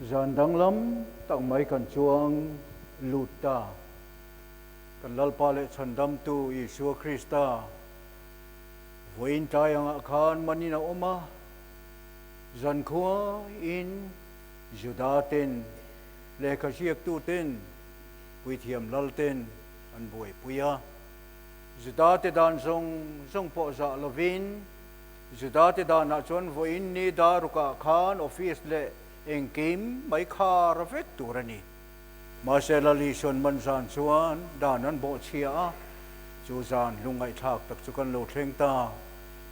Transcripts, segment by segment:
Zan dang lam tang mai kan chuang luta kan lalpa le chandam tu Yesu Krista voin tai ang khan manina oma zan khua in judaten le khasiak tu ten puithiam lalten an boi puya judate dan song po za lovin judate dan na chon voin ni daruka khan office le inkhawm mai kha rafek turani masela lison man san chuan danan bo chia chu zan lungai thak tak chukan lo thleng ta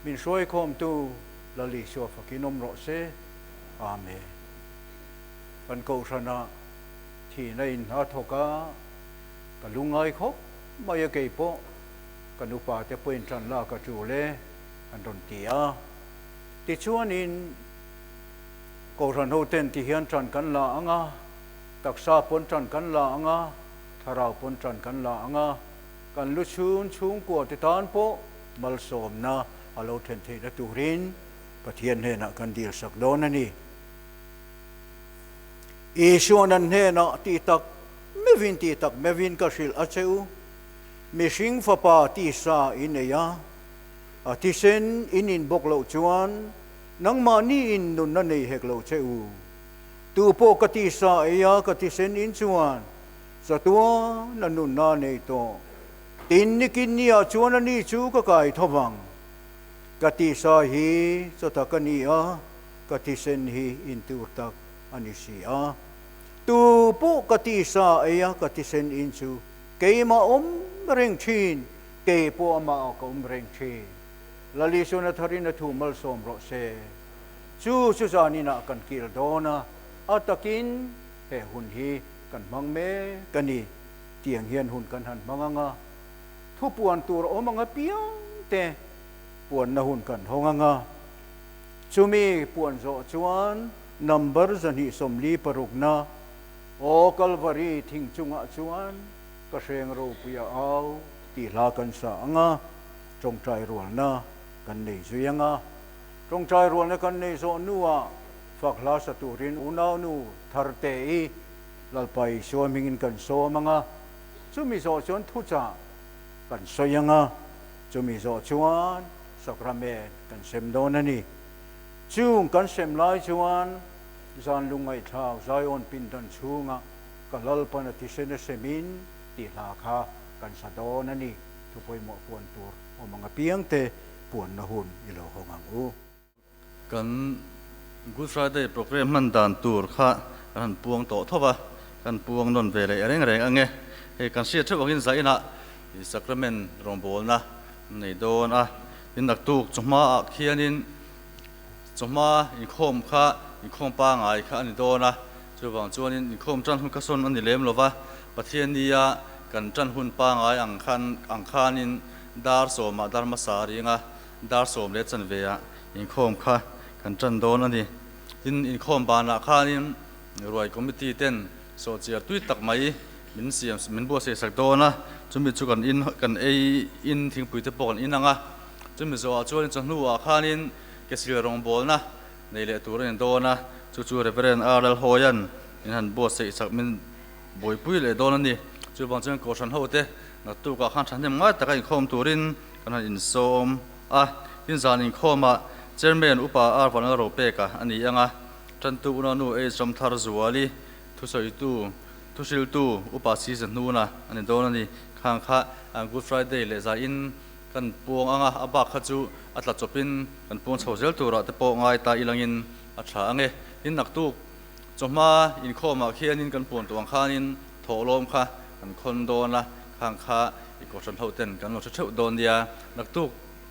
min soi khom tu lali so fakinom ro se amen kan ko sana thi na in ha thoka ka lungai khop mai ke po kan upa te poin tran la ka chu le an don tia ti chuan in ko ran ho ten ti hian tran kan la anga taksa pon tran kan la anga tharau pon tran kan la anga kan lu chung ko ti tan po mal som na alo then the da turin pathian he na kan dil sak don ani isuan he na ti tak mevin ka sil acheu mishing fa pa ti sa ineya atisen inin bok lo chuan nang mani in nun na nei hek lo cheu tu po ka ti sa eya ka ti sen in chuan sa tua na nun na nei to tin ni kin nia chuan ani chu ka kai thawang ka ti sa hi sa ta ka ni a ka ti sen hi in tu tak ani si a tu po ka ti sa eya ka ti sen in chu ke ma reng chin ke po ma ka reng chin lali so na thari na thu mal som ro se chu zani na kan kil dona atakin he hun hi kan mang me kani tiang hian hun kan han manganga thu puan tur o manga piang te puan na hun kan honganga chumi puan zo chuan number zani somli parukna o kalvari thing chunga chuan ka seng ro puya au ti la kan sa anga trong trai rual na kan nei zuyanga trong trai rual na kan nei zo nuwa fakla sa turin unaw nu tharte i lalpai so mingin kan so mga chumi zo chuan thu cha kan soyanga chumi zo chuan sakramen kan sem don ani chung kan sem lai chuan zan lungai thau zion pindan chunga kalalpa na tisena semin ti la kha kan sa don ani thupoi mo puan tur o mga piang te puan na hun ilo hongang u kan Good Friday program man dan tur kha kan puang to thoba kan puang non vele reng ange he kan sia thawang in zaina sakramen rombol na nei don a in nak tuk chuma khianin chuma inkhawm kha inkhawm pa ngai kha ani dona chuwang chuanin inkhawm tran hun ka son ani lem lova pathian nia kan tran hun pa ngai ang khanin dar soma dharma saringa dar som le chan veya inkhawm kha kan tran don ani in khom bana khanin roi committee ten so chia tui tak mai min siam min bo se sak dona chumi chu kan in thing pui te pon inanga chumi zo a chuan chanu a khanin kesil rong bol na nei le turin dona chu Rev.R.Lianzama in han bo se sak min boi pui le dona ni chu bang chen ko san hote na tu ka khan than mai taka in khom turin kan in som a in zan in khoma chairman upa arvan ro peka ani anga tantu na nu e som thar zuali thusoi tu thusil tu upa season nu na ani don ani khang kha Good Friday le za in kan puang anga aba kha chu atla chopin kan puang chhozel tu ra te po ngai ta ilangin a tha ange in nak tu choma in khoma khianin kan puang tuang khanin tholom kha kan khon don la khang kha i ko san hoten kan lo cheu don dia nak tu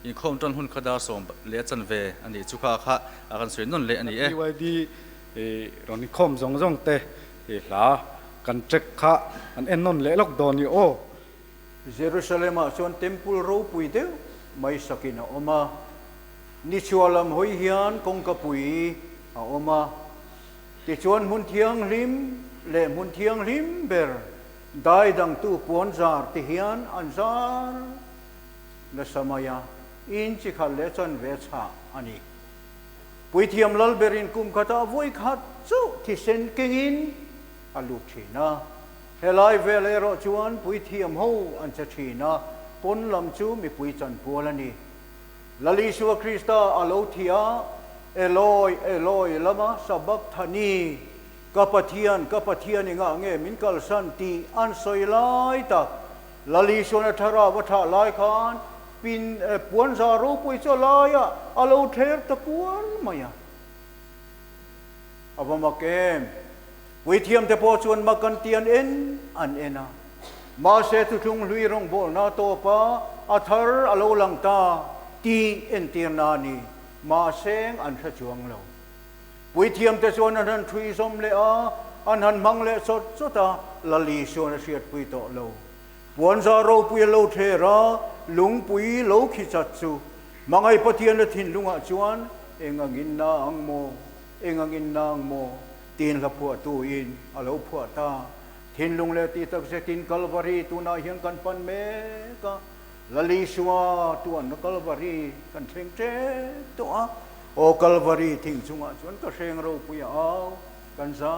inkhawm tran hun khada som le chan ve ani chukha kha akan soi non le ani e BYD ron inkhawm zong te la kan trek kha an en non le lok don ni o Jerusalem a chuan temple ro pui deu mai sakina oma ni chualam hoi hian kong ka pui a oma ti chuan mun thiang lim ber dai dang tu puan zar ti hian an zar na samaya in chi khal le chan ve cha ani pui thiam lal berin kum khata voi khat chu thi sen kengin alu thina helai vele ro chuan pui thiam ho an cha thina pon lam chu mi pui chan pualani lali su krista alo thia eloi eloi lama sabachthani kapathian inga nge min kal san ti an soilai ta lali su na thara watha lai khan pin puan za ro pui cho lai a alo ther ta puan maya abama kem pui thiam te po chuan ma kan tian en an ena ma se tu thung hlui rong bol na to pa athar alo lang ta ti en tiang na ni ma seng an tha chuang lo pui thiam te chuan an han thui som le a an han mang le sot sota lali chuan a siat pui to lo puan za ro pui lo the ra lung pui lo khi chat chu mangai pathian a thin lunga chuan engangin na ang mo tin la phua tu in alo phua ta thin lung le ti tak se tin kalvari tu na hian kan pan me ka lali suwa tuan na kalvari kan theng che to a o kalvari thing chunga chuan ka hreng ro puya aw kan za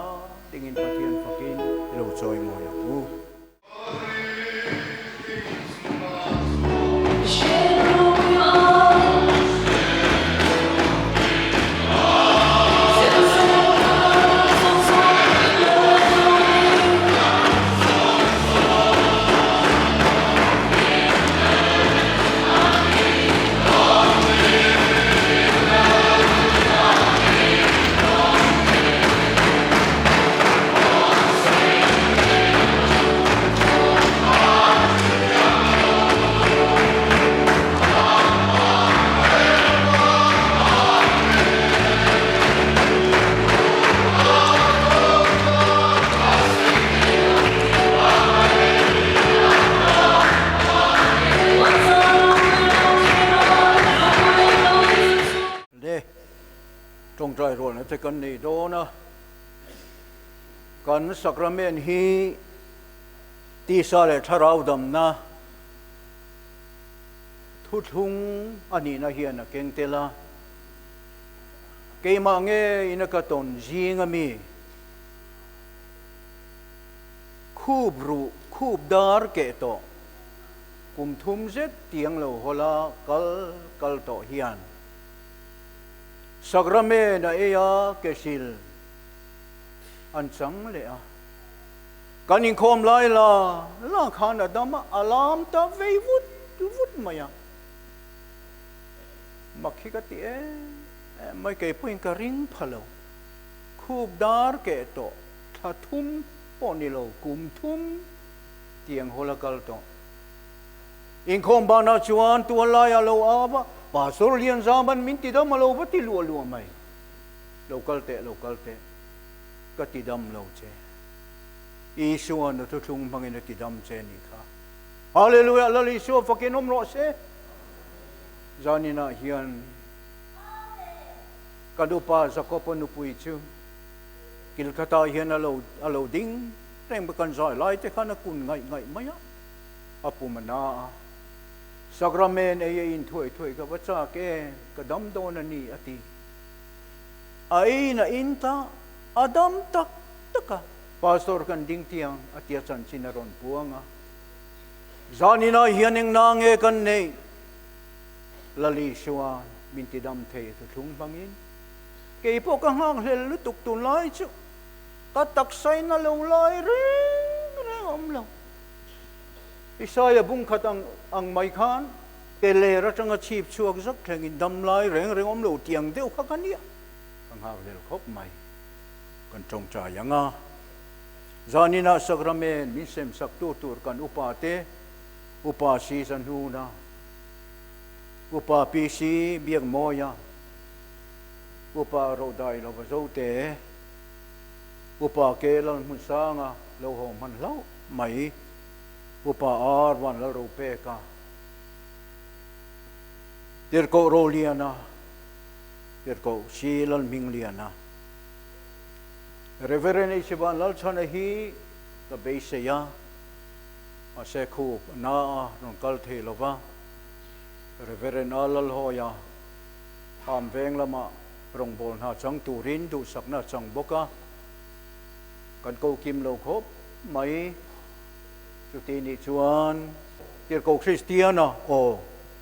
tingin pathian fakin lo choi mo ya u trong trai rồi nó sẽ cần này đó na cần sakramen hi ti sa le tharau dam na thu thung ani na hian na keng tela ke ma nge ina ka ton jinga mi khub dar ke to kum thum zet tiang lo hola kal to hian sakramen na eya kesil an chang le a kan inkhawm lai la khan adam alam ta vei vut maya makhi ka ti mai ke puin ka ring phalo khub dar ke to thathum ponilo kum thum tiang holakal to inkhawm ba na chuan tu lai alo aba Rev.R.Lianzama min tidam malo ba ti lu mai local te ka tidam lo che isuan na thung mangin tidam che ni kha hallelujah lali so fakinom ro se zanina hian kadupa zakopon nu pui chu kilkata hian alo ding teng bakan zai lai te khana kun ngai maya apumana sakramen in thui ka bacha ke kadam don ani ati ai na inta adam taka pastor kan ding tiang atia chan sinaron puanga zanina hianing nange kan nei lali suan mintidam the thung bangin ke po ka hang hel lutuk tun lai chu ta taksai na lo lai ring om lo Isaya bung khatang ang mai khan tele ra changa chip chuak zak thengin dam lai reng om lo tiang deu kha kania ang ha lel khop mai kan chong cha yanga zanina sakramen min sem sak tu tur kan upate upasi san hu na upa pc biang moya upa ro dai lo ba zo te upa ke lan mun sanga lo ho man lo mai upa arwan la ro pe ka tirko ro liana tirko silal ming liana Rev.R. Siban lal chana hi ka beisaya ase khu na non kal the lova Rev.R. alal hoya am veng lama รองบอลหาจังตูรินดูสักนาจังบกะกันกูกิมโลคบไม่จุดนี้ชวนเกี่ยวกับคริสเตียนโอ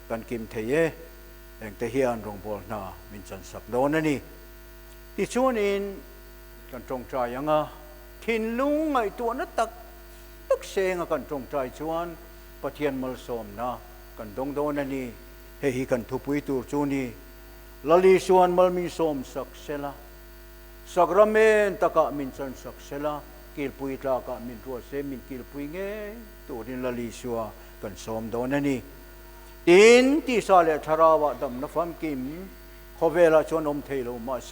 กันกิมเทเยแห่งเทียนรองบอลนามินจันสักโดนนี่ที่ชวนอินกันตรงใจยังทินลุงไอตัวนั้นตักเซงกันตรงใจชวนปะเทียนมัลสมนะกันดงโดนนี่เฮกันทุปุยตูจูนี่ลลีชวนมัลมีสมสักเซลาสักรเมนตะกะมินจันสักเซลากิลปุยตากะมินรัวเซมินกิลปุยเงตัวดินลลีชัวกันสมโดนนี่ดินที่สาเลทาราวะดำนฟัมกิมขเวลาชวนอมเทโลมาเซ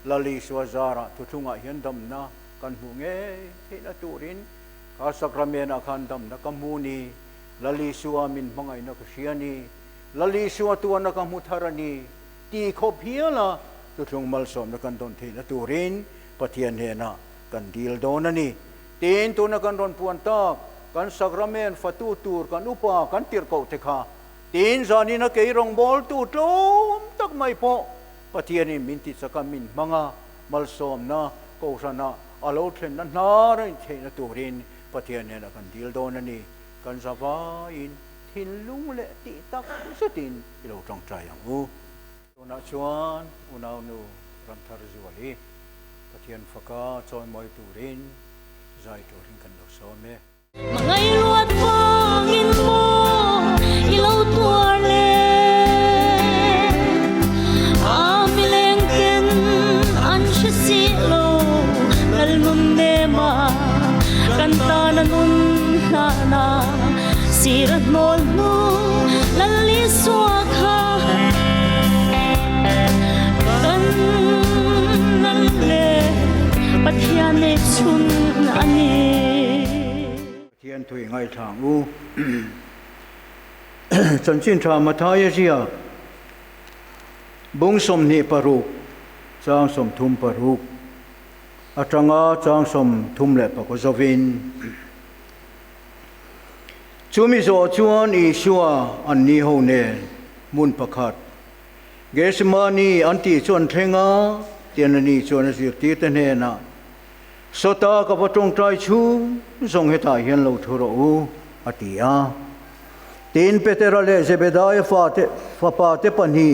ลลีชัวจาระทุทุงะเห็นดำนะกันหูเงเทนะตัวดินข้าสักรเมนอาคันดำนะกัมมูนีลลีชัวมินบังไงนักเชียนีลลีชัวตัวนักมุทารณีตีขบเฮียละตุทงมัลสมนักันโดนเทนตูรินปะเทียนเฮนะกันดีลโดนนี่ตีนตัวนักันโดนปวนตากกันสักรเมนฟัตูตูรกันอุปากันติรเกาเทคาตีนจานีนักเกยรงบอลตูโตมตักไม่พอปะเทียนนี่มินติสกัมมินมังามัลสมนะโกษณะอโลเทนนั้นนาเรนเทนตูรินปะเทียนเฮนะกันดีลโดนนี่กันสบายทินลุงเละติตักสุดินกิโลตรงใจอย่างอูตัวนักชวนอุณานูรันทารจิวลีปะเทียนฟักาจอยมอยตูรินใจตูรินกันดอกสมmga iluat pangin mo ilaw tuarle amilengken ansya silo lalmun nema kantanan unnana sirat molmo laliswak ha kan nalle pathiane chun aniเทียนถุยไงทางอูจันจินทรามาทายเสียบุงสมนิปรุกจางสมทุมปรุกอาจางาจางสมทุมเล็บปะกจวินจูมิโซชวนอีชัวอันนี้โฮเนมุนประคัดเกสมานีอันที่ชวนเทงาเตียนนีชวนสิตีเตเนนะสตากับตรงใจชูทรงเหตุเห็นเราทุรอูอติยาตีนเปเตระเลเซเบดายฟาปาเตปนี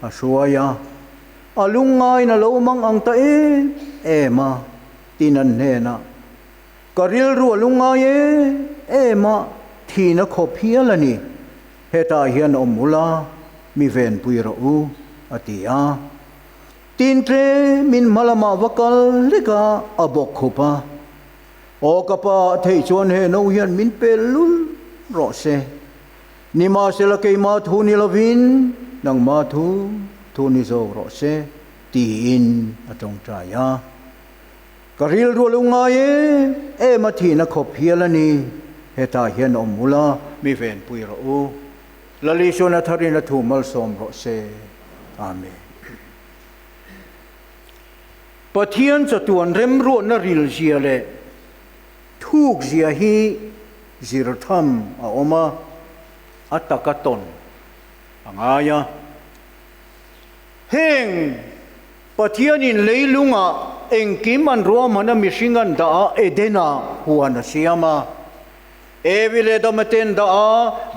อสวยาอลุงไงนะเรามังอังตาเอมาตีนันเนนะกริลรัวลุงไงเอมาทีนักขบเพียละนี่เหตุเห็นอมุลามีเวนปุยรอูอติยาตีนเทมินมาลามาวกัลลิกาอบกขุปะโอกปะเทชวนเฮนูยันมินเปลุลรอเซนิมาเซลเกยมาทูนิลวินนังมาทูนิโซรอเซตีอินอตรงใจยากริลรัวลุงไงเอมาทีนักขบเพียลนีเฮตาเฮนอมมุลามีเวนปุยรอูลลิชวนทารินทูมัลสมรอเซอาเมนปะเทียนจะตัวเริ่มรู้นริลเจียเลทุกเจียฮีจิรธรรมอามาอัตตะกตนอ่างายะเฮงปะเทียนินเลยลุงเอ็งกิมันรัวมันมิชิงันดาเอเดนาหัวนัสยามาเอวิเลดอมเตนดา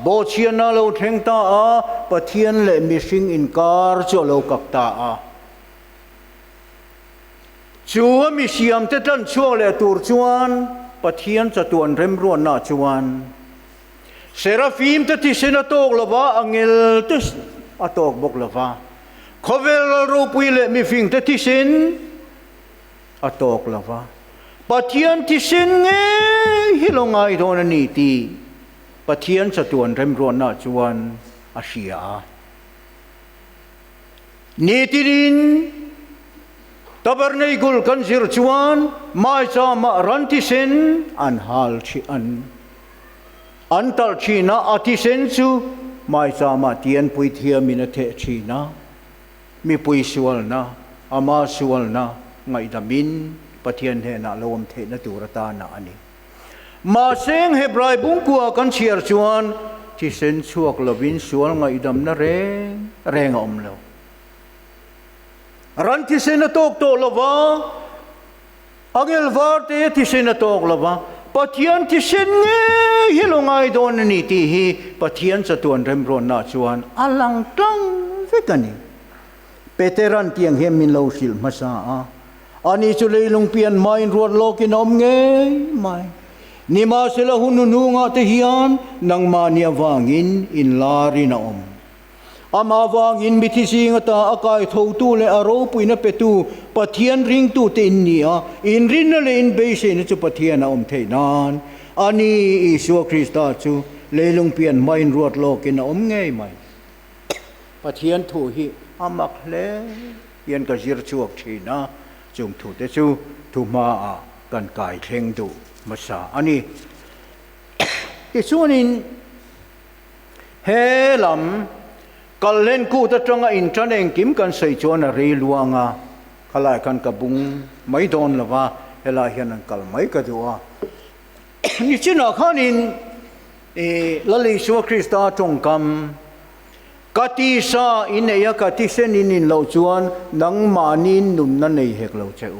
โบเชียนาโลเทงตาปะเทียนเลมิชิงอินการ์จโลกักตาชัวมีเสียมเต้นชัวเลตูร์ชวนปะเทียนจะตัวเริ่มร้อนน่าชวนเซราฟิมเตติเซนโตกลวะอังเอลตุสอตอกบกลวะขเวลรูปุยเลมีฟิงเตติเซนอตอกลวะปะเทียนติเซนเงฮิลงไอโดนนีตีปะเทียนจะตัวเริ่มร้อนน่าชวนอาเซียนีติรินตบร์เนกุลกันสิรชวนไม่จามารันติเซนอันฮัลชีอันตัลชีนาอติเซนซูไม่จามาเตียนปุยเทียมินเทชีนามีปุยสวลนาอามาสวลนาไงดามินปะเทียนเฮนาลวมเทนตุรตานาอันนี้มาเซงเฮบรายบุงกัวกันเชียร์ชวนที่เซนชวกลวินสวลไงดามนาเรงอมเลว ran ti senatok to lova angel var te ti senatok lova pathian ti sen nge hilongai don ni ti hi pathian sa tuan remron na chuan alang tang vekani peteran tiang hem min lo sil masa a ani chu leilung pian main ruat lokin om nge mai ni ma sila hunununga te hian nang mania wangin in lari na om ama wangin mithisi nga ta akai tho tu le aro puina petu pathian ring tu te nia in rin le in beise na chu pathian om theinan ani Isu Krista chu leilung pian main ruat lokin om nge mai pathian thu hi amak le pian ka zir chuak thina chung thu te chu thu ma a kan kai thleng du masa ani ti chuanin he lam kallen ku ta tanga in chaneng kim kan sei chuan a rei luanga kalai kan ka bung mai don lawa hela hian an kal mai ka duwa ni china khanin lali Isu Krista tongkam kati sa ineya kati sen inin lo chuan nang manin nun na nei hek lo cheu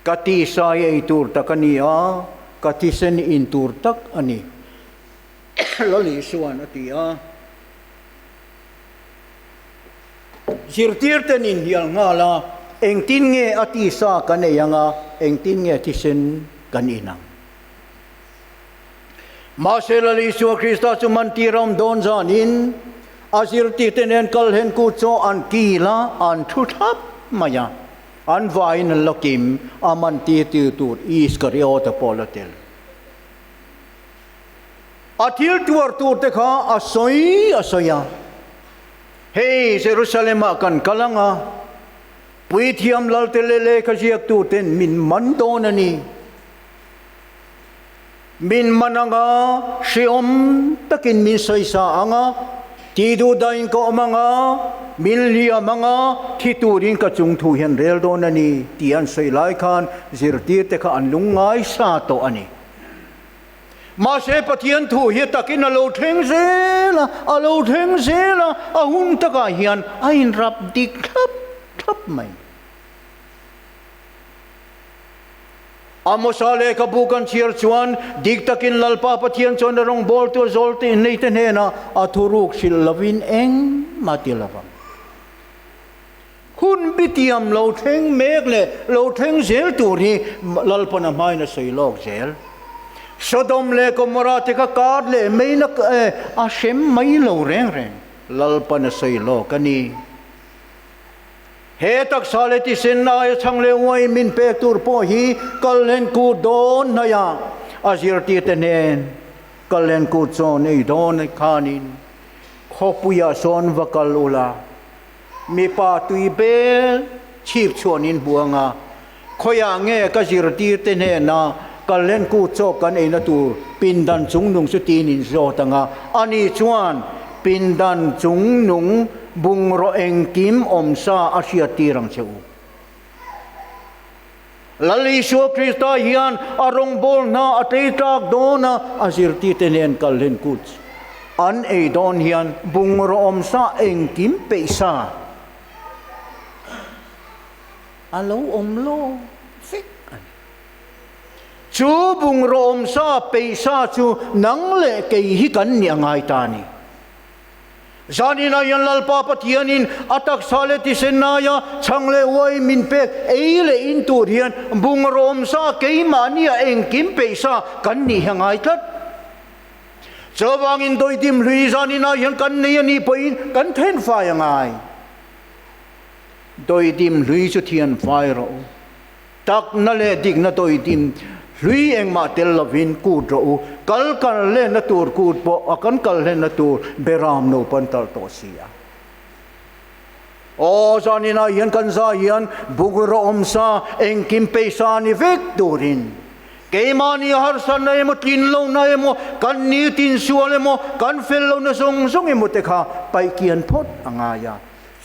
kati sa ye tur takania kati sen in tur tak ani lali suan atia zirtir tenin hial ngala engtin nge ati sa kaneyanga engtin nge tisen kaninang Maselali Isu Krista cuman tiram don zanin azir titenen kalhen kucho an kila an thuthap maya an vain lokim aman ti tur iskariota polatel atil tuar tur te kha asoya hey Jerusalem kan kalanga puithiam laltelele khajiak tu ten min mandonani min mananga siom takin min soisa anga tidu dain ko manga milya manga thiturin ka chung thu hian rel don ani tian sei lai khan zirtir te kha anlungai sa to ani ma se pathian thu hi takin alo theng zela a hun taka hian ain rap dik thap mai amosale kabukan siar chuan diktakin lalpa pathian chon rong bol tu zolte nei ten hena athuruk sil lavin eng matilawam hun bitiam lo theng mekle lo theng zel turi lalpa na mai na soilok zel Sodom le Gomorrah te ka kar le mai na a shem mai lo reng lalpa na soilok ani he tak saleti senna changle wai min pe tur po hi kallen ku don na ya azir ti tenen kallen ku chon ei don khanin khopuya son vakalula mi pa tui bel chip chonin buanga khoya nge ka zir ti tenen na kallen ku cho kan ei na tur pindan chung nung su tin in zo tanga ani chuan pindan chung nung bung ro eng kim om sa asia tirang cheu lali Isu Krista hian arong bol na atei tak dona azir ti tenen kallen kuch an ei don hian bung ro om sa eng kim peisa alo om lo fik chu bung ro om sa peisa chu nang le ke hi kan ni angai ta ni zanina yan lalpa pathianin atak saleti senaya changle wai min pek eile in tur hian bungrom sa keimania engkim peisa kan ni hangai tat chawangin doidim lui zanina yan kan ni ani poin kan then fai angai doidim lui chu thian fai ro tak na le dik na doidim lui eng ma tel lovin ku ro kal le na tur ku po akan kal le na tur beram no pantal to sia o zanina yan kan za yan bugro omsa eng kim peisa ni vektorin keimani har san na mo tin lo na mo kan ni tin suale mo kan fel lo na song song mo te kha pai kian phot angaya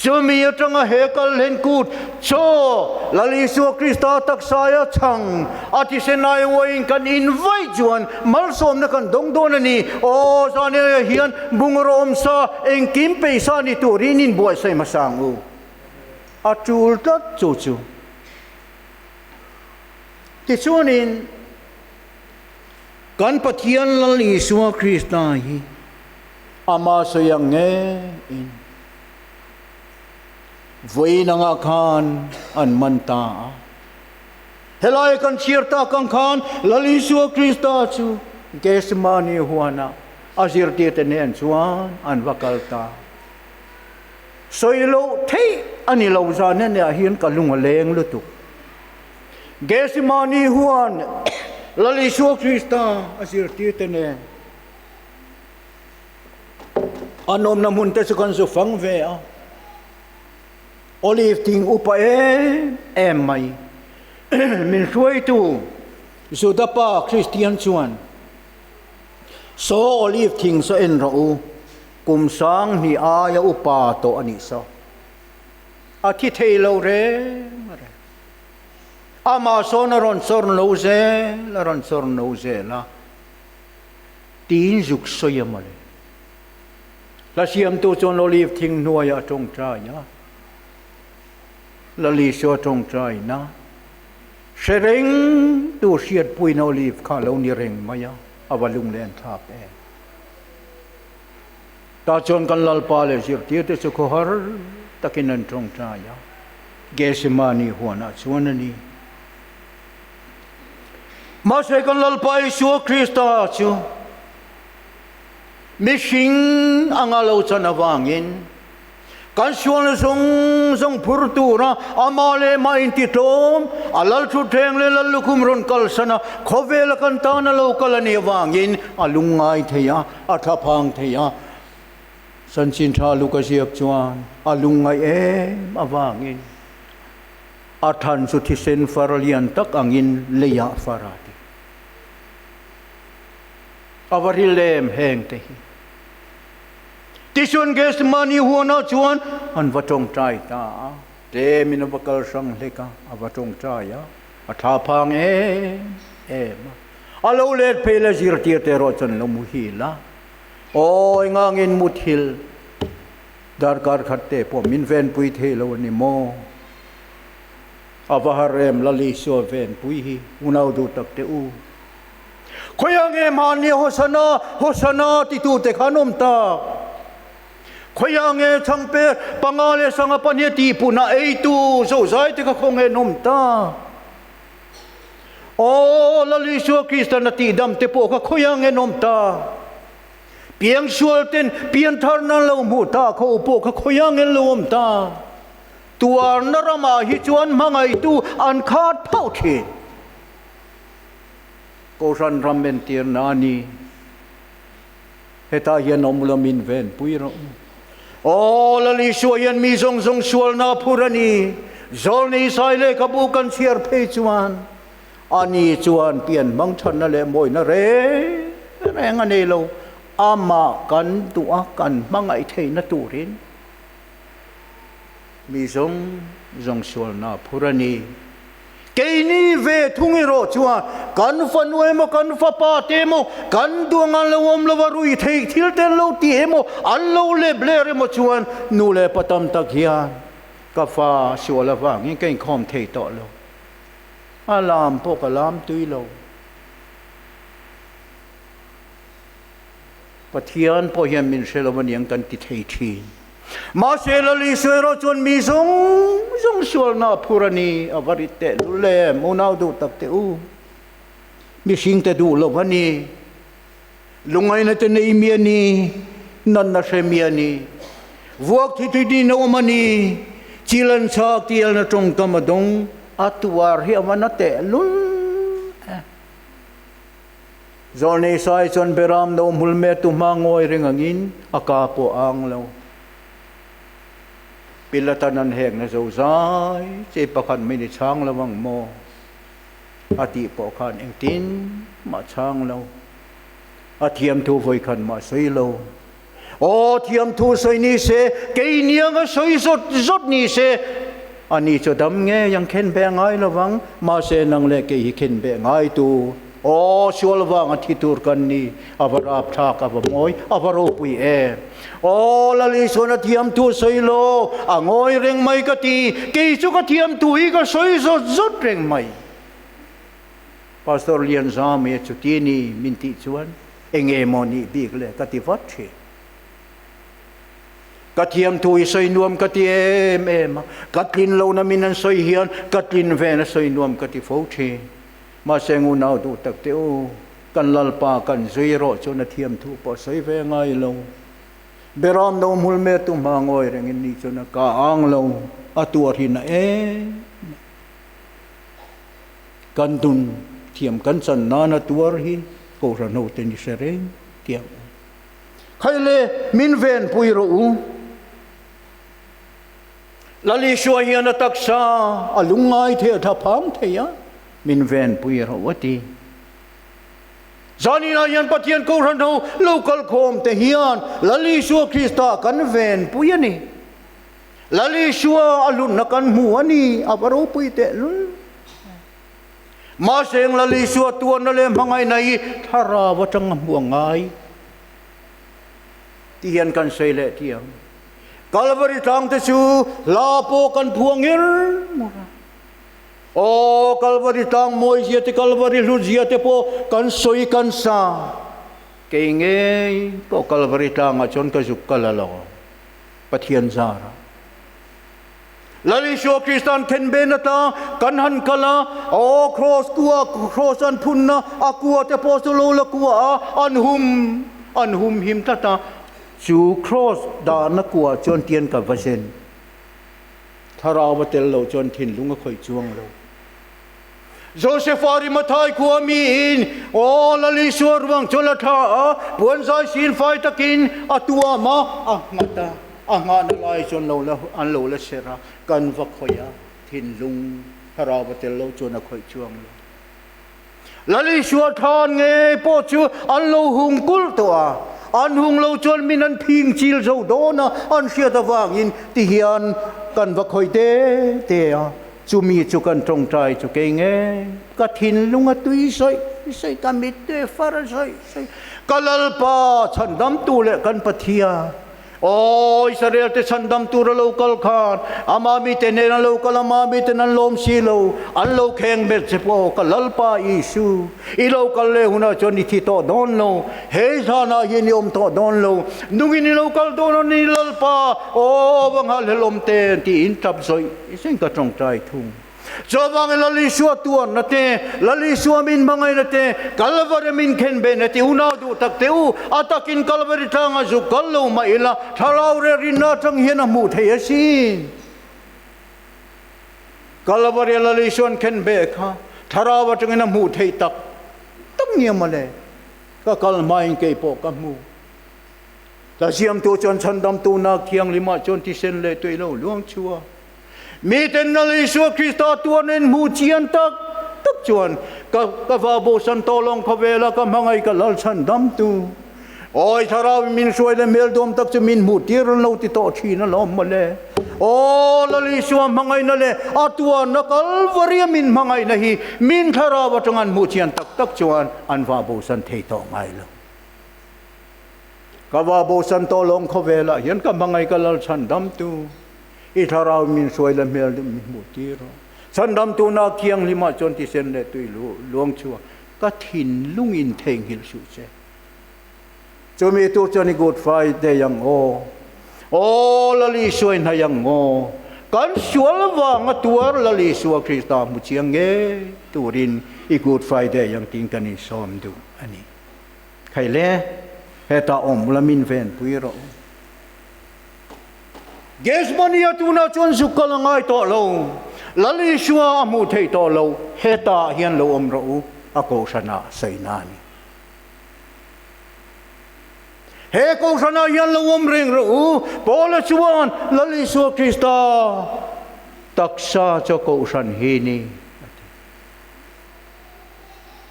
จูมีจังเฮกัลเห็นกูดโชลลิสุคริสต์ตักสายชังอาทิเสนายวันกันอินไว้จวนมัลสมนักันดงโดนนี่โอ้ซาเนียเฮียนบุงรอมซาเองกิมเปย์ซานิตูรินินบวยใส่มาสังอูอาจูลตัดจูที่ชวนินกันปะเทียนลลิสุคริสต์ฮีอามาสยังเงอินวัยนังอาคารอันมันตาเฮลัยกันเชียร์ตากังคานลลิสุคริสต์จูเกสมานีหัวนาอาศิรติเตเนนชวนอันวักลตาสอยโลเทอันนี้เราจานเนี่ยเห็นกันลุงเลงลุตุเกสมานีหัวนาลลิสุคริสต์อาศิรติเตเนอันนมน้ำมันเตสกันสุฟังเวอโอลิฟทิ้งอุปเอมไม่มินช่วยตูสุดาปาคริสเตียนชวนโซโอลิฟทิ้งโซเอ็นเรากุมสังนี่อายาอุปาโตอันนี้ซะอาทิตย์เทโลเรอามาโซนรอนซอร์โนเซลรอนซอร์โนเซละตีนจุกโซยมาเลยละเสียมตัวจนโอลิฟทิ้งนัวยาจงใจยะละลีชัวตรงใจนะเสริงตัวเสียดปุยนอลีฟข้าเรานี่เร่งมายาอาวลุงเลนทับตาจนกันลัลปาเลเสียที่จะสุขหรตะกินันตรงใจยาเกสมานีหัวนาชวนนี่มาเสกันลัลปาชัวคริสต์ชัวมิชิงอังอาลาวจันวางินกันชวนส่งพูดตัวนะอามาเลมาอินติโตมอาลัลชุดแทงเลลัลลุคุมรอนกัลสนะขอเวลกันตานะโลกัลเนวางินอาลุงไงเทียอาทัพังเทียสันชินทาลุกเสียบจวนอาลุงไงมาวางินอาทันสุทิเซนฟาร์เลียนตักอังินเลียฟาราติอาวาริเลมแหงเทียที่ชวนเกสมานีหัวนาชวนอันวัตรงใจตาเตมินวักลสังเลกาอวัตรงใจยะอัฐาพังมาอาลูเลดเพลจิรติเตโรจันลมุฮิลาโอ้ยงางินมุทิลดาร์การขัดเตปมินเวนปุยเทลวันนิโมอาวาฮาเรมลลิโซเวนปุยฮิอุนาดูตักเตอูขยังเอมานีโฮสนาติตูเตขานมตาขยังเงทั้งเปรปังอาเลสังปัญญาตีปุนาเอตูโซใจที่เขาคงเงินมตาโอ้ลลิชัวคริสต์นาตีดำเตโปเขาขยังเงินมตาเพียงชัวเต็นเพียงทานันเลวมูตาเขาอุปเขาขยังเงินลมตาตัวนรมาฮิจวนมังไอตูอันขาดเผาเทโกรันรำเป็นเตียนานีเฮตาเฮียนอมลมินเวนปุยรโอ้ลลิชัวยันมีทรงชัวนาพูรานีจอลนีสายเลกบุกันเชียร์เพจวนอันนี้จวนเปลี่ยนบางชันนั่นแหละมวยนั่นแรงอันนี้เราอามากันตัวกันมังไอเทนตูรินมีทรงชัวนาพูรานีเกนี่เวทุ่งโรชัวกันฟันเวมกันฟ้าปาเตโมกันดวงอันละวมละวรุยเททิลเตลโลตีเอโมอัลโลเลเบลเรโมชวนนูเลปตัมตะเคียนกาฟ้าชัวละว่างยังเก่งคอมเทต่อโลอาลามพวกอาลามตุยโลปะเทียนพอเฮียมินเชลวันยังกันติเททีมาเซลลิสเวโรจนมีทรงชัวนาพูรานีอวาริเตลุเลมูนาดูตักเตอูมีสิ่งแต่ดูโลกนี้ลุงไงนั่นจะในเมียนี้นั่นน่ะเชเมียนี้วัวที่ที่นี่โนมันนี้จิลันชาติยันตรงกำมดงอัตวาร์เฮียมันเตลุนจอนี่สายจนเบรามโนมุลเมตุมังโอยเริงงินอากาโปอังเลวปิลตันันแหงนะเจ้าสายเจ็บประคันไม่ได้ช้างระวังโมอติปอคันเองตินมาช้างเราอาเทียมทูไฟคันมาสวยเรา โอ้เทียมทูใส่นี่เสเกยเนียงก็ใส่สดนี่เสอันนี้จะดำเงยังเข็นแบงไงระวังมาเสนังเล็กเกยเข็นแบงไงตูโอ้ชัวร์วังอาทิตย์ตูร์กันนี่อับราบทากอับมอยอับรูปุยโอ้ละลิส่วนเทียมทูใส่โลอ่างอยเร่งไม่ก็ตีเกยจุกเทียมทูอีก็ใส่สดเร่งไม่Rev.R.Lianzama itu tiini minti cuan engemoni bigle kati vatche katiam tu isoi nuam kati em katlin lo na minan soi hian katlin ven soi nuam kati foche ma sengu nau du tak teu kan lalpa kan zuiro chona thiam thu po soi ve ngai lo beram no mulme tu mangoi rengin ni chona ka ang lo atuar hina kan dun thiam kan san nana tuar hi ko rano ten sereng tiang khaile min ven pui ro u lali shua hian taksa alungai the tha pham theya min ven pui ro wati zani na yan pathian ko rano local khom te hian lali shua krista kan ven pui ani lali shua alun na kan mu ani aparo pui te lun ma seng lali suat tuan na le mangai nai thara watang buangai tian kan sele tiang kalvari tang te chu lapo kan puangir o kalvari tang moi sia te kalvari lu sia te po kan soi kan sa kenge ko kalvari tang a chon ka juk kalalo pathian zara lali shua kristan ken benata kan han kala o cross kuwa cross an punna akua te apostolo la kuwa anhum him tata chu cross da na kuwa chon tian ka vasen tharawatel lo chon thin lunga khoi chuang lo Joseph ari mathai kuwa mi in o lali shua ruang chola tha puan sai sin fai takin atua ma mata anga na lai chon lo la an lo la sera kan va khoya thin lung harawatel lo chona khoi chuang lo lali shua than nge po chu an lo hung kul to an hung lo chon min an phing chil zo do na an sia ta wang in ti hian kan va khoi te chu mi chu kan trong trai chu ke nge ka thin lung a tui soi ka mit te far soi kalalpa chandam tu le kan pathia o Israel te sandam tura local khan amami te nena local amami te nan lom silo an lo kheng ber che po kalalpa isu I local le huna choni thi to don lo he sana yin yom to don lo nungi ni local don ni lalpa o bang hal lom te ti in tap soi isen ka trong trai thung Jawang lali shua tuan nate lali shua min mangai nate kalvari min ken be nate una du tak teu atakin kalvari tanga zu kallo ma ila tharau re rina tang hian mu thei sin kalvari lali shon ken be kha tharawa tang na mu thei tak ngia ma le ka kal mai ke po ka mu ta siam tu chon chandam tu na khiang lima chon ti sen le tui lo luang chua mi ten na li shua krista tuan en mu chian tak chuan ka va bo san to long kha vela ka mangai ka lal chan dam tu oi thara min suai le mel dom tak chu min mu tir lo ti to thi na lom ma le o la li shua mangai na le atua na kal varia min mangai na hi min thara wa tangan mu chian tak chuan an va bo san thei to ngai lo ka va bo san to long kha vela hian ka mangai ka lal chan dam tu Itharau min suai la mel de min mutiro sandam tu na kiang lima chon ti sen le tui luang chua ka thin lung in theng hil su che chomi tu choni good friday yang o la li suai na yang kan sual wa nga tuar la li suwa krista mu chiang nge turin I good friday yang ting kan in som du ani khaile heta om la min ven puiro Gesmania tuna chon sukalangai to lo lali shua amu thei to lo heta hian lo om ro ako sana sainani he ko sana hian lo om ring ro pola chuan lali shua krista taksa cho ko san hi ni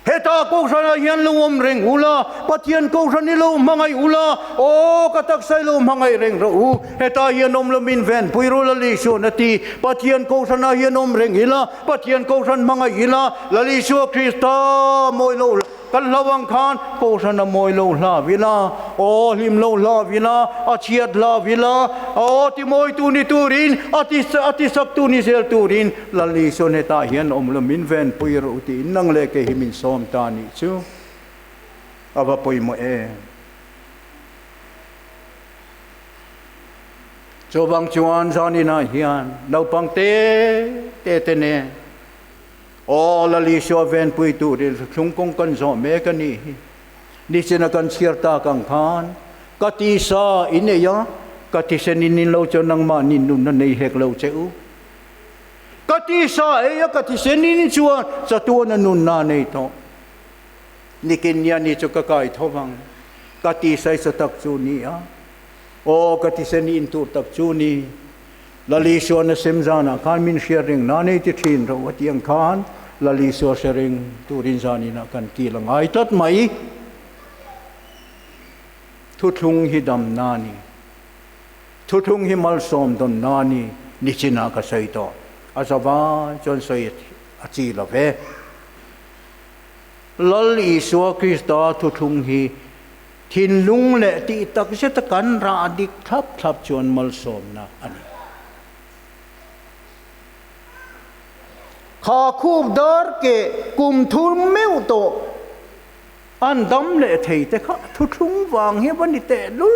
heta ko sana hian lungom reng ula pathian ko san ni lo mangai ula o katak sai lo mangai reng ro u heta hian om lomin ven puiro la li so na ti pathian ko sana hian om reng hila pathian ko san mangai hila la li so krista moi lo kan lawang khan ko sana moi lo la vila o lim lo la vila a chiat la vila o ti moi tu ni turin ati sak tu ni sel turin la li so neta hian om lomin ven puiro ti nang le ke himin som ta ni chu ava poi mo e cho bang chuan zani na hian no pang te ne o la li sho ven pui tu ri thung kong kan zo me ka ni chena kan sirta kang khan ka ti sa ine ya ka ti senin nin lo cho nang ma nin nun na nei hek lo cheu ka ti sa e ya ka ti senin chuan sa tu na nun na nei to nikin ya ni chu ka kai thowang ka ti sai sa tak chu ni a o ka ti senin tur tak chu ni lali so na semzana kan min sharing na nei ti thin ro atiang khan lali so sharing turin zani na kan ki langai tat mai thu thung hi dam nani thu thung hi mal som don nani ni china ka sai to azawa chon sai achi la ve lali so krista thu thung hi thin lung le ti tak se ta kan ra dik thap chon mal som na ani kha khub dar ke kum thum meu to an dam le thei te kha thu thung wang he ban te lu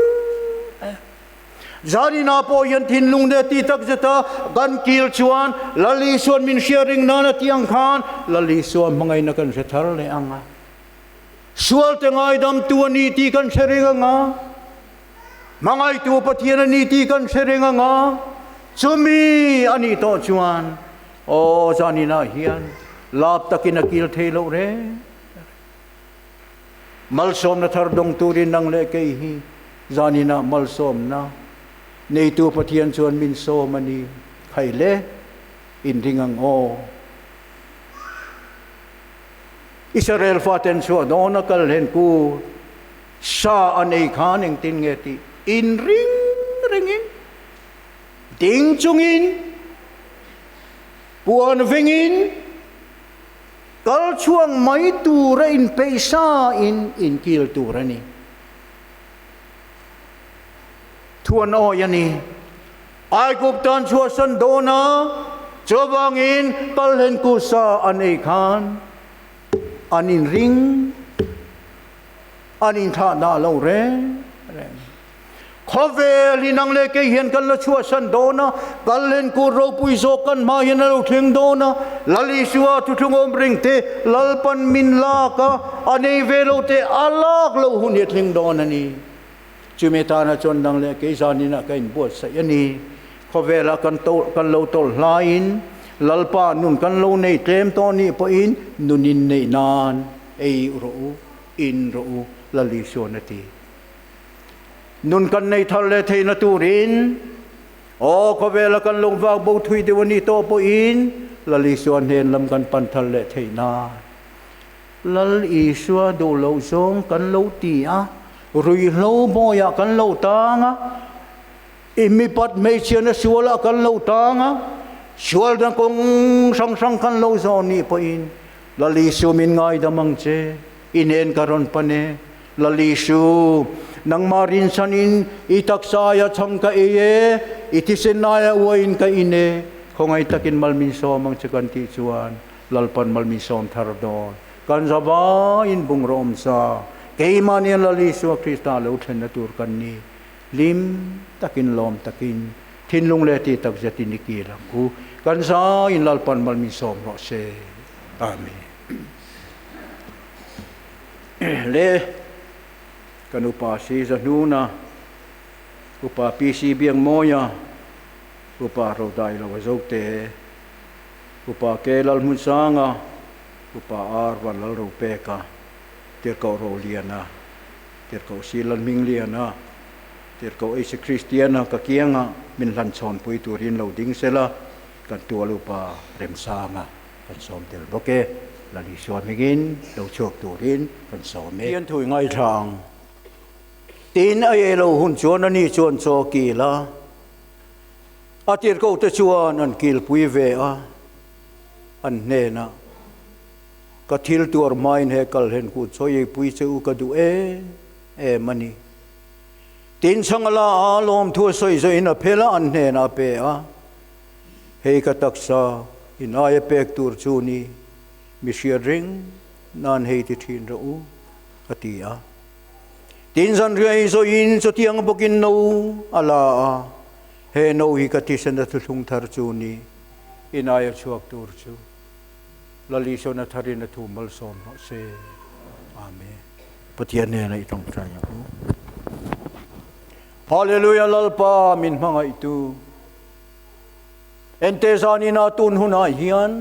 zari na po yan thin lung de ti tak jata gan kil chuan lali suan min sharing na na tiang khan lali suan mangai na kan se thar le anga sual te ngai dam tu ni ti kan sharing anga mangai tu pathian ni ti kan sharing anga chumi ani to chuan o zani na hian lap takin akil thelo re malsom na thar dong turin nang le ke hi zani na malsom na nei tu pathian chuan min so mani khaile in ringang o Israel faten so dona kal hen ku sa anei khan eng tin nge ti in ringin ding chungin puan vengin kal chuang mai tu ra in peisa in kil tu ra ni thuan o yani ai guk tan chua san dona chawangin kal hen ku sa anei khan anin ring anin tha na lo re khove linang le ke hian kan la chua san dona kalen ku ro pui zo kan ma hian lo theng dona lali suwa tu thungom ring te lalpan min la ka anei velo te alak lo hun he theng dona ni chumeta na chon dang le ke zani na kain bot sa yani khove la kan lo tol hlain lalpa nun kan lo nei tlem to ni po in nunin nei nan ei ro in ro lali so na ti nun kan nei thal le thei na turin o ko vela kan long wa bo thui de wani to po in lali suan hen lam kan pan thal le thei na lal i sua do lo song kan lo ti a rui lo bo ya kan lo tanga imi pat me chian suala kan lo tanga sual dan kong sang kan lo zo ni po in lali su min ngai da mang che inen karon pane lali su nang marin sanin itaksaya changka eye itisenaya wain ka ine khongai takin malmin so mang chakan ti chuan lalpan malmin som thar don kan zaba in bung rom sa keimani lali su krista lo then tur kan ni lim takin lom takin thinlung le ti tak jati nikila ku kan sa in lalpan malmin som ro se amen le kan upa si zanuna upa pisi biang moya upa rodai lo wazokte upa kelal munsanga upa arwan lal rupeka tirko roliana tirko silan mingliana tirko isi kristiana kakianga min lanchon pui turin lo ding sela kan tua lupa remsanga kan som tel boke la li so migin lo chok turin kan som me tian thui ngai thang tin ai lo hun chuan ani chuan cho ki la atir ko te chuan an kil pui ve a an ne na ka thil tur main he kal hen ku choi pui chu ka du e mani tin sangala alom thu soi zo in a phela an ne na pe a hei ka taksa in ai pek tur chu ni mi sia ring nan hei ti thin ro atia tin zanriah zo in cho tiang bokin no ala he no hi ka ti sen da thung thar chu ni in ai chuak tur chu lali so na tharin na thu mal som no se amen patian ne na itong traya ko hallelujah lalpa min hanga itu ente zani na tun huna hian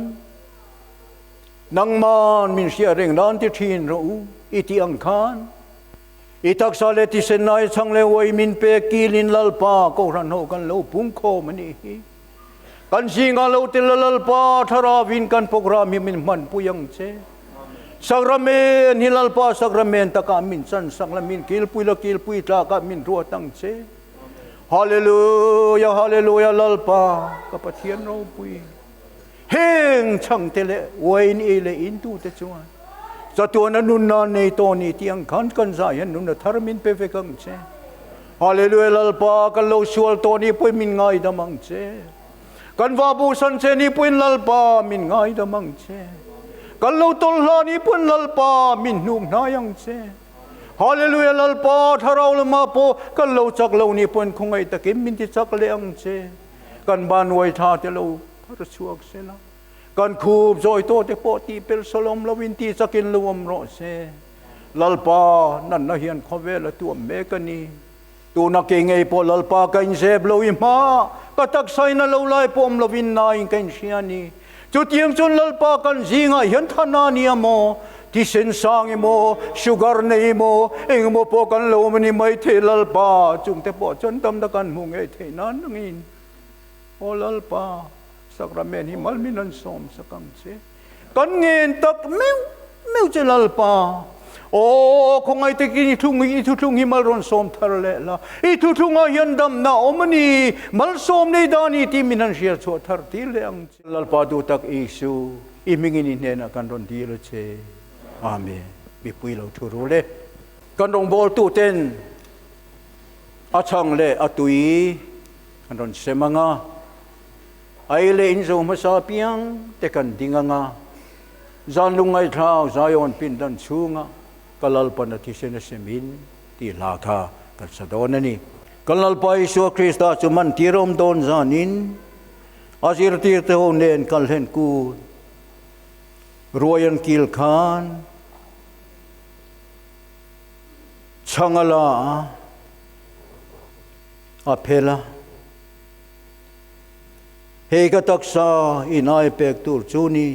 nangman min sia reng nan ti thin ro iti ang khan itak sale ti senai changle woi min pe kilin lalpa ko ran ho kan lo pung kho mani kan singa lo til lalpa thara win kan program min man puyang che sakramen hilalpa sakramen ta ka min san sakramen kil pui ta ka min ro tang che hallelujah hallelujah lalpa kapathian ro pui heng chang tele wain ile in tu te chuan za tu na nun na nei to ni tiang khan kan za yan nun na tharmin pe ve kang che hallelujah lalpa kan lo sual to ni pui min ngai da mang che kan va bu san che ni pui lalpa min ngai da mang che kan lo tol la ni pun lalpa min num na yang che hallelujah lalpa tharau lama po kan lo chak lo ni pun khungai takim min ti chak le ang che kan ban wai tha te lo par chuak se la kan khub zoi to te po ti pel solom lo win ti chakin luam ro se lalpa nan na hian khove la tu me kani tu na ke ngei po lalpa kan se blo i ma ka tak sai na lo lai pom lo win na in kan siani chu tiang chun lalpa kan zinga hian thana ni amo ti sen sang mo sugar nei mo eng mo po kan lo mani mai the lalpa chung te po chon tam da kan mu nge the nan ngin o lalpa sakramen hi mal minan som sakam che kan ngen tak meu che lalpa o khongai te ki thung hi mal ron som thar le la I thu thunga hian dam na omani mal som nei dani ti minan sia cho thar ti le ang lalpa du tak isu I mingin in na kan ron di le che amen bi pui lo thu ro le kan rong bol tu ten a chang le atui kan ron semanga ai le in zo ma sa piang te kan dinga nga zan lungai thau zayon pin dan chunga kalal panati sena semin ti lakha kan sadonani kalal pai Yesu Krista cuman tirom don zanin azir tir te honen kalhen ku royan kil khan changala apela hega taksa inai pek tur chuni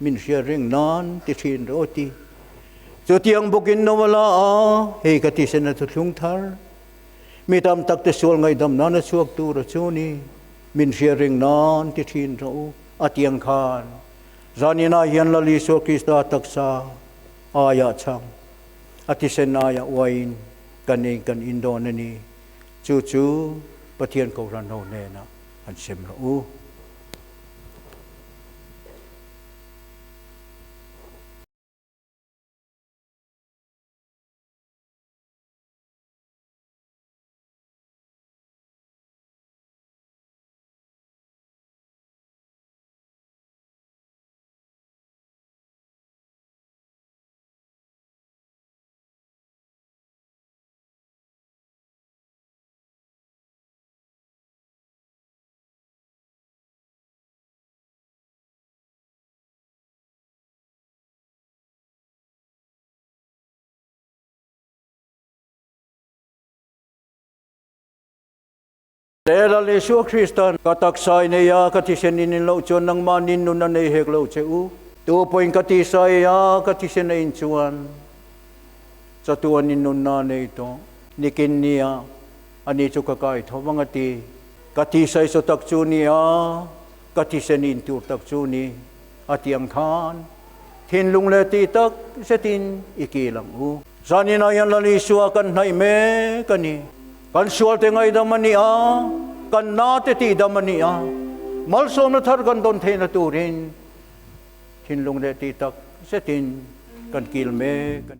min sharing nan ti thin roti cho tiang bokin no wala hei ka ti sen tu thung thar mi tam tak te sol ngai dam na chuak tu ra chuni min sharing nan ti thin ro atiang khan zanina hian la li so Krista taksa aya chang ati sen aya wain kan indonani chu chu pathian ko ran no ne na an sem ro Dela Yesu Kristan kataksay niya katisen inilaw chon ng manin nun na naiheglaw cheu. Tupoy katisay ya katisen na inchuan. Sa tuwan ninun na ito. Nikin niya anito kakait. Mga ti katisay so takchu niya katisen intur takchu ni. at yang khan thin lung le ti tak se tin ikilang u zanina yan lali suwa kan nai me kani kan sual te ngai damani a kan na te ti damani a mal som na thar kan don the na turin thin lung le ti tak se tin kan kil me kan